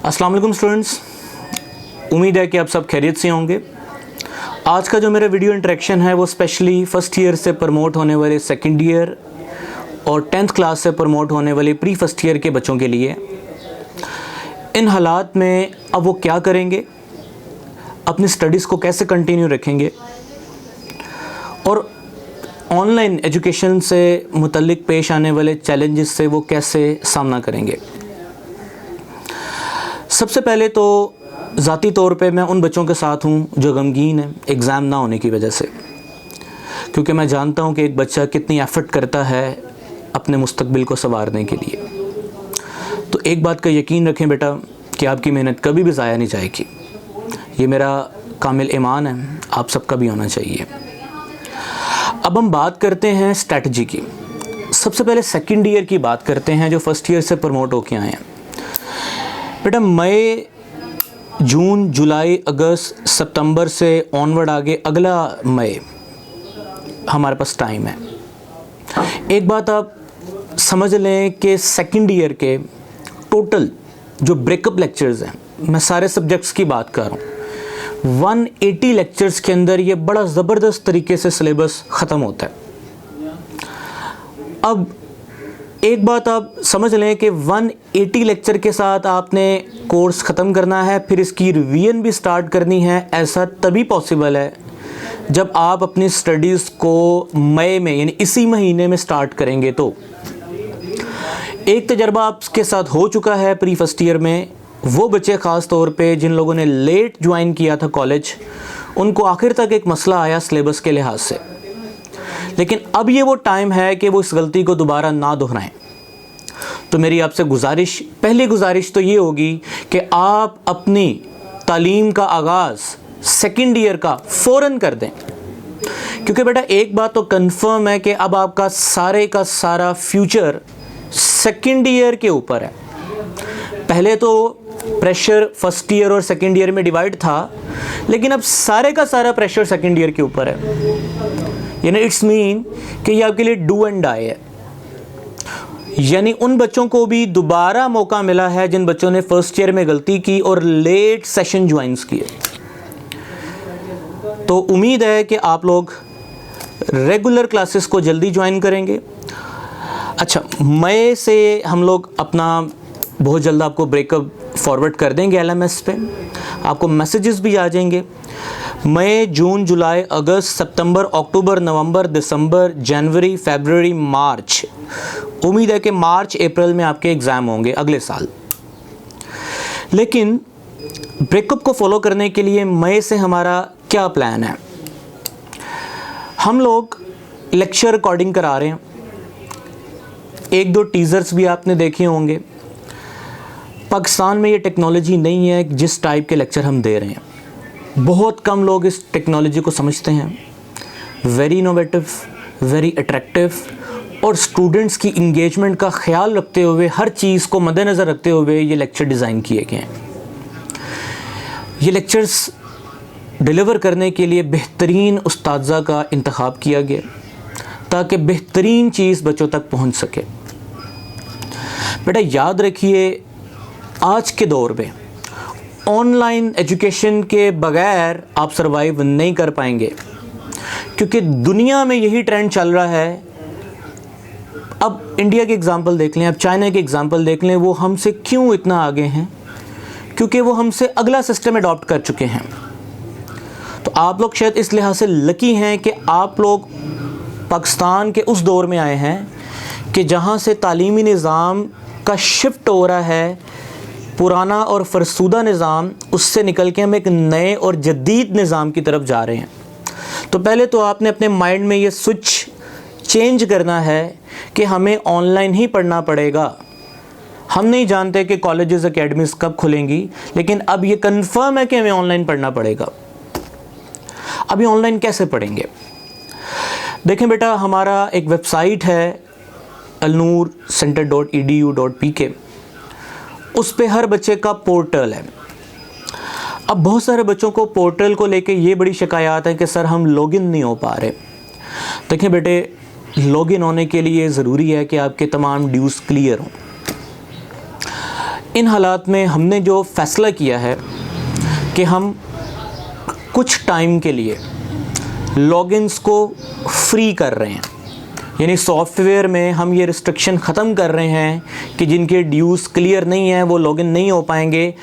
अस्सलाम वालेकुम स्टूडेंट्स, उम्मीद है कि आप सब खैरियत से होंगे। आज का जो मेरा वीडियो इंटरेक्शन है वो स्पेशली फर्स्ट ईयर से प्रमोट होने वाले सेकंड ईयर और 10th क्लास से प्रमोट होने वाले प्री फर्स्ट ईयर के बच्चों के लिए। इन हालात में अब वो क्या करेंगे, अपनी स्टडीज़ को कैसे कंटिन्यू रखेंगे और ऑनलाइन एजुकेशन से मुतल्लिक पेश आने वाले चैलेंजेस से वो कैसे सामना करेंगे। सबसे पहले तो ज़ाती तौर पे मैं उन बच्चों के साथ हूँ जो गमगीन हैं एग्ज़ाम ना होने की वजह से, क्योंकि मैं जानता हूँ कि एक बच्चा कितनी एफ़र्ट करता है अपने मुस्तकबिल को संवारने के लिए। तो एक बात का यकीन रखें बेटा कि आपकी मेहनत कभी भी ज़ाया नहीं जाएगी। ये मेरा कामिल ईमान है, आप सबका भी होना चाहिए। अब हम बात करते हैं स्ट्रैटेजी की। सबसे पहले सेकंड ईयर की बात करते हैं जो फर्स्ट ईयर से प्रमोट होके आए हैं। बेटा मई, जून, जुलाई, अगस्त, सितंबर से ऑनवर्ड आगे अगला मई हमारे पास टाइम है। एक बात आप समझ लें कि सेकंड ईयर के टोटल जो ब्रेकअप लेक्चर्स हैं, मैं सारे सब्जेक्ट्स की बात कर रहा हूँ, 180 लेक्चर्स के अंदर ये बड़ा ज़बरदस्त तरीके से सिलेबस ख़त्म होता है। अब एक बात आप समझ लें कि 180 लेक्चर के साथ आपने कोर्स ख़त्म करना है, फिर इसकी रिवीजन भी स्टार्ट करनी है। ऐसा तभी पॉसिबल है जब आप अपनी स्टडीज़ को मई में यानी इसी महीने में स्टार्ट करेंगे। तो एक तजर्बा आपके साथ हो चुका है प्री फर्स्ट ईयर में। वो बच्चे ख़ास तौर पे जिन लोगों ने लेट ज्वाइन किया था कॉलेज, उनको आखिर तक एक मसला आया सिलेबस के लिहाज से। लेकिन अब ये वो टाइम है कि वो इस गलती को दोबारा ना दोहराएं। तो मेरी आपसे गुजारिश, पहली गुजारिश तो ये होगी कि आप अपनी तालीम का आगाज़ सेकंड ईयर का फ़ौरन कर दें, क्योंकि बेटा एक बात तो कंफर्म है कि अब आपका सारे का सारा फ्यूचर सेकंड ईयर के ऊपर है। पहले तो प्रेशर फर्स्ट ईयर और सेकंड ईयर में डिवाइड था, लेकिन अब सारे का सारा प्रेशर सेकंड ईयर के ऊपर है। यानी इट्स मीन कि ये आपके लिए डू एंड डाई है। यानी उन बच्चों को भी दोबारा मौका मिला है जिन बच्चों ने फर्स्ट ईयर में गलती की और लेट सेशन ज्वाइंस किए। तो उम्मीद है कि आप लोग रेगुलर क्लासेस को जल्दी ज्वाइन करेंगे। अच्छा, मई से हम लोग अपना बहुत जल्द आपको ब्रेकअप फॉरवर्ड कर देंगे LMS पे, आपको मैसेजेस भी आ जाएंगे। मई, जून, जुलाई, अगस्त, सितंबर, अक्टूबर, नवंबर, दिसंबर, जनवरी, फरवरी, मार्च। उम्मीद है कि मार्च अप्रैल में आपके एग्ज़ाम होंगे अगले साल। लेकिन ब्रेकअप को फॉलो करने के लिए मई से हमारा क्या प्लान है? हम लोग लेक्चर रिकॉर्डिंग करा रहे हैं। एक दो टीज़र्स भी आपने देखे होंगे। पाकिस्तान में ये टेक्नोलॉजी नहीं है जिस टाइप के लेक्चर हम दे रहे हैं। बहुत कम लोग इस टेक्नोलॉजी को समझते हैं। वेरी इनोवेटिव, वेरी अट्रैक्टिव और स्टूडेंट्स की इंगेजमेंट का ख्याल रखते हुए, हर चीज़ को मद्देनज़र रखते हुए ये लेक्चर डिज़ाइन किए गए हैं। ये लेक्चर्स डिलीवर करने के लिए बेहतरीन उस्ताज़ा का इंतखाब किया गया ताकि बेहतरीन चीज़ बच्चों तक पहुंच सके। बेटा याद रखिए, आज के दौर में ऑनलाइन एजुकेशन के बगैर आप सरवाइव नहीं कर पाएंगे, क्योंकि दुनिया में यही ट्रेंड चल रहा है। अब इंडिया की एग्ज़ाम्पल देख लें, अब चाइना की एग्ज़ाम्पल देख लें। वो हमसे क्यों इतना आगे हैं? क्योंकि वो हमसे अगला सिस्टम अडॉप्ट कर चुके हैं। तो आप लोग शायद इस लिहाज से लकी हैं कि आप लोग पाकिस्तान के उस दौर में आए हैं कि जहाँ से तालीमी निज़ाम का शिफ्ट हो रहा है। पुराना और फरसूदा निज़ाम, उससे निकल के हम एक नए और जदीद निज़ाम की तरफ जा रहे हैं। तो पहले तो आपने अपने माइंड में ये स्विच चेंज करना है कि हमें ऑनलाइन ही पढ़ना पड़ेगा। हम नहीं जानते कि कॉलेजेस एकेडमीज कब खुलेंगी, लेकिन अब ये कंफर्म है कि हमें ऑनलाइन पढ़ना पड़ेगा। अभी ऑनलाइन कैसे पढ़ेंगे? देखें बेटा, हमारा एक वेबसाइट है alnoorcenter.edu.pk। उस पे हर बच्चे का पोर्टल है। अब बहुत सारे बच्चों को पोर्टल को लेके ये बड़ी शिकायत है कि सर हम लॉगिन नहीं हो पा रहे। देखिए बेटे, लॉगिन होने के लिए ज़रूरी है कि आपके तमाम ड्यूज़ क्लियर हों। इन हालात में हमने जो फ़ैसला किया है कि हम कुछ टाइम के लिए लॉगिन्स को फ्री कर रहे हैं, यानी सॉफ्टवेयर में हम ये रिस्ट्रिक्शन ख़त्म कर रहे हैं कि जिनके ड्यूज़ क्लियर नहीं हैं वो लॉगिन नहीं हो पाएंगे।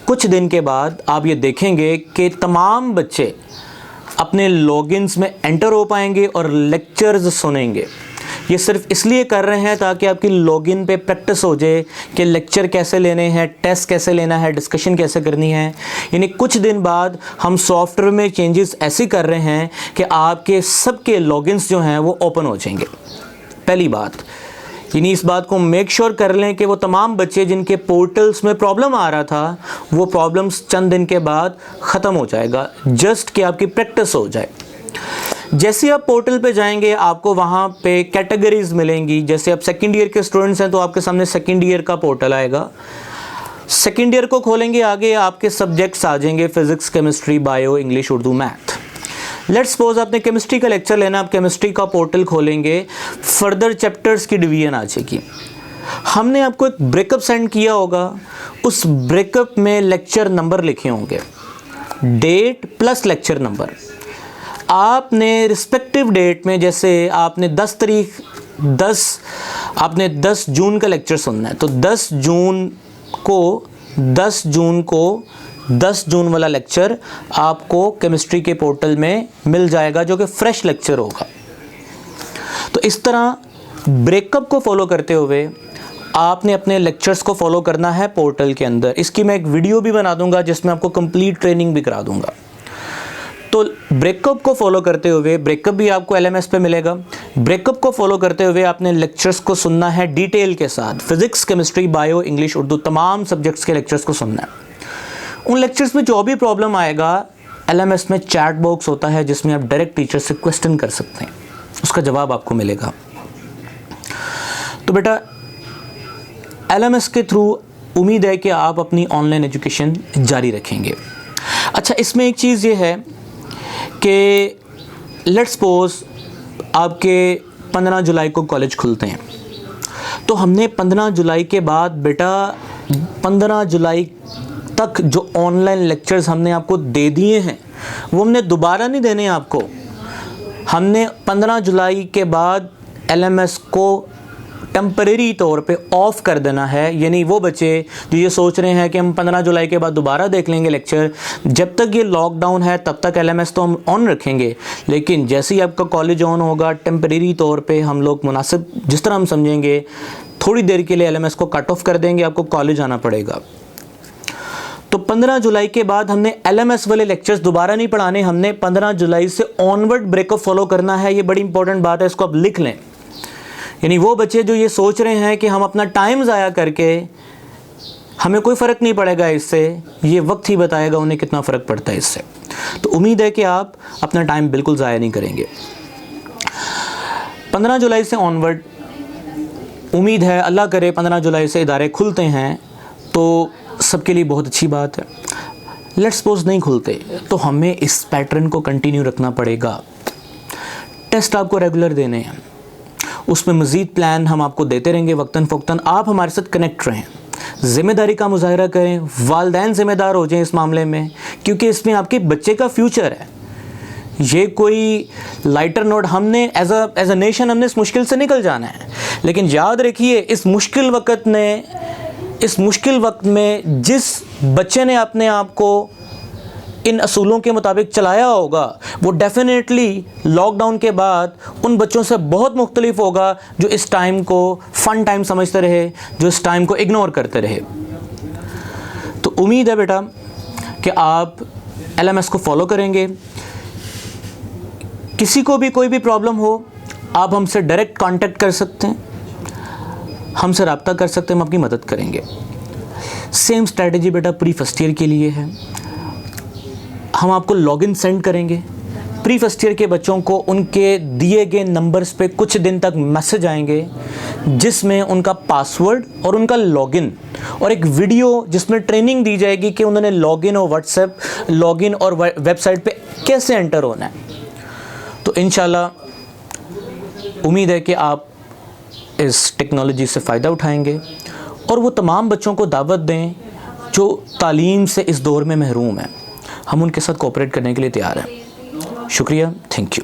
कुछ दिन के बाद आप ये देखेंगे कि तमाम बच्चे अपने लॉगिन्स में एंटर हो पाएंगे और लेक्चर्स सुनेंगे। ये सिर्फ इसलिए कर रहे हैं ताकि आपकी लॉगिन पे प्रैक्टिस हो जाए कि लेक्चर कैसे लेने हैं, टेस्ट कैसे लेना है, डिस्कशन कैसे करनी है। यानी कुछ दिन बाद हम सॉफ्टवेयर में चेंजेस ऐसे कर रहे हैं कि आपके सबके लॉगिन्स जो हैं वो ओपन हो जाएंगे। पहली बात, यानी इस बात को मेक श्योर कर लें कि वो तमाम बच्चे जिनके पोर्टल्स में प्रॉब्लम आ रहा था वो प्रॉब्लम्स चंद दिन के बाद ख़त्म हो जाएगा, जस्ट कि आपकी प्रैक्टिस हो जाए। जैसे आप पोर्टल पे जाएंगे आपको वहाँ पे कैटेगरीज मिलेंगी। जैसे आप सेकेंड ईयर के स्टूडेंट्स हैं तो आपके सामने सेकेंड ईयर का पोर्टल आएगा। सेकेंड ईयर को खोलेंगे, आगे आपके सब्जेक्ट्स आ जाएंगे, physics, chemistry, bio, English, Urdu, math. Let's suppose आपने केमिस्ट्री का लेक्चर लेना, आप केमिस्ट्री का पोर्टल खोलेंगे, फर्दर चैप्टर्स की डिवीजन आ जाएगी। हमने आपको एक ब्रेकअप सेंड किया होगा, उस ब्रेकअप में लेक्चर नंबर लिखे होंगे, डेट प्लस लेक्चर नंबर। आपने रिस्पेक्टिव डेट में, जैसे आपने 10 जून का लेक्चर सुनना है तो 10 जून वाला लेक्चर आपको केमिस्ट्री के पोर्टल में मिल जाएगा जो कि फ्रेश लेक्चर होगा। तो इस तरह ब्रेकअप को फॉलो करते हुए आपने अपने लेक्चर्स को फॉलो करना है पोर्टल के अंदर। इसकी मैं एक वीडियो भी बना दूंगा जिसमें आपको कंप्लीट ट्रेनिंग भी करा दूंगा। तो ब्रेकअप को फॉलो करते हुए, ब्रेकअप भी आपको LMS पे मिलेगा, ब्रेकअप को फॉलो करते हुए आपने लेक्चर्स को सुनना है डिटेल के साथ। Physics, chemistry, bio, English, Urdu, तमाम सब्जेक्ट्स के लेक्चर्स को सुनना है। उन लेक्चर्स में जो भी प्रॉब्लम आएगा, LMS में चैट बॉक्स होता है जिसमें आप डायरेक्ट टीचर से क्वेश्चन कर सकते हैं, उसका जवाब आपको मिलेगा। तो बेटा LMS के थ्रू उम्मीद है कि आप अपनी ऑनलाइन एजुकेशन जारी रखेंगे। अच्छा, इसमें एक चीज़ ये है कि लेट्स सपोज आपके 15 जुलाई को कॉलेज खुलते हैं, तो हमने 15 जुलाई के बाद बेटा 15 जुलाई तक जो ऑनलाइन लेक्चर्स हमने आपको दे दिए हैं वो हमने दोबारा नहीं देने आपको। हमने 15 जुलाई के बाद LMS को टेम्परेरी तौर पे ऑफ़ कर देना है। यानी वो बच्चे जो ये सोच रहे हैं कि हम 15 जुलाई के बाद दोबारा देख लेंगे लेक्चर, जब तक ये लॉकडाउन है तब तक LMS तो हम ऑन रखेंगे, लेकिन जैसे ही आपका कॉलेज ऑन होगा टेम्परेरी तौर पे हम लोग मुनासिब जिस तरह हम समझेंगे थोड़ी देर के लिए LMS को कट ऑफ कर देंगे, आपको कॉलेज आना पड़ेगा। तो 15 जुलाई के बाद हमने LMS वाले लेक्चर्स दोबारा नहीं पढ़ाने, हमने 15 जुलाई से ऑनवर्ड ब्रेकअप फॉलो करना है। ये बड़ी इंपॉर्टेंट बात है, इसको आप लिख लें। यानी वो बच्चे जो ये सोच रहे हैं कि हम अपना टाइम ज़ाया करके हमें कोई फ़र्क नहीं पड़ेगा इससे, ये वक्त ही बताएगा उन्हें कितना फ़र्क पड़ता है इससे। तो उम्मीद है कि आप अपना टाइम बिल्कुल ज़ाया नहीं करेंगे। 15 जुलाई से ऑनवर्ड उम्मीद है, अल्लाह करे 15 जुलाई से इदारे खुलते हैं तो सबके लिए बहुत अच्छी बात है। लेट्स सपोज नहीं खुलते तो हमें इस पैटर्न को कंटिन्यू रखना पड़ेगा। टेस्ट आपको रेगुलर देने हैं, उसमें मज़ीद प्लान हम आपको देते रहेंगे वक्तन फ़ौक्तन। आप हमारे साथ कनेक्ट रहें, ज़िम्मेदारी का मुज़ाहरा करें, वालिदैन ज़िम्मेदार हो जाएं इस मामले में, क्योंकि इसमें आपके बच्चे का फ्यूचर है। ये कोई लाइटर नोट, हमने एज अ नेशन हमने इस मुश्किल से निकल जाना है, लेकिन याद रखिए इस मुश्किल वक्त में जिस बच्चे ने अपने आप को इन असूलों के मुताबिक चलाया होगा वो डेफिनेटली लॉकडाउन के बाद उन बच्चों से बहुत मुख्तलिफ होगा जो इस टाइम को फ़न टाइम समझते रहे, जो इस टाइम को इग्नोर करते रहे। तो उम्मीद है बेटा कि आप LMS को फॉलो करेंगे। किसी को भी कोई भी प्रॉब्लम हो आप हमसे डायरेक्ट कांटेक्ट कर सकते हैं, हमसे रब्ता कर सकते हैं, हम आपकी मदद करेंगे। सेम स्ट्रैटेजी बेटा प्री फर्स्ट ईयर के लिए है। हम आपको लॉगिन सेंड करेंगे। प्री फर्स्ट ईयर के बच्चों को उनके दिए गए नंबर्स पे कुछ दिन तक मैसेज आएंगे जिसमें उनका पासवर्ड और उनका लॉगिन और एक वीडियो जिसमें ट्रेनिंग दी जाएगी कि उन्होंने लॉगिन और व्हाट्सएप लॉगिन और वेबसाइट पे कैसे एंटर होना है। तो इंशाल्लाह उम्मीद है कि आप इस टेक्नोलॉजी से फ़ायदा उठाएंगे और वो तमाम बच्चों को दावत दें जो तालीम से इस दौर में महरूम हैं। हम उनके साथ कोऑपरेट करने के लिए तैयार हैं। शुक्रिया, थैंक यू।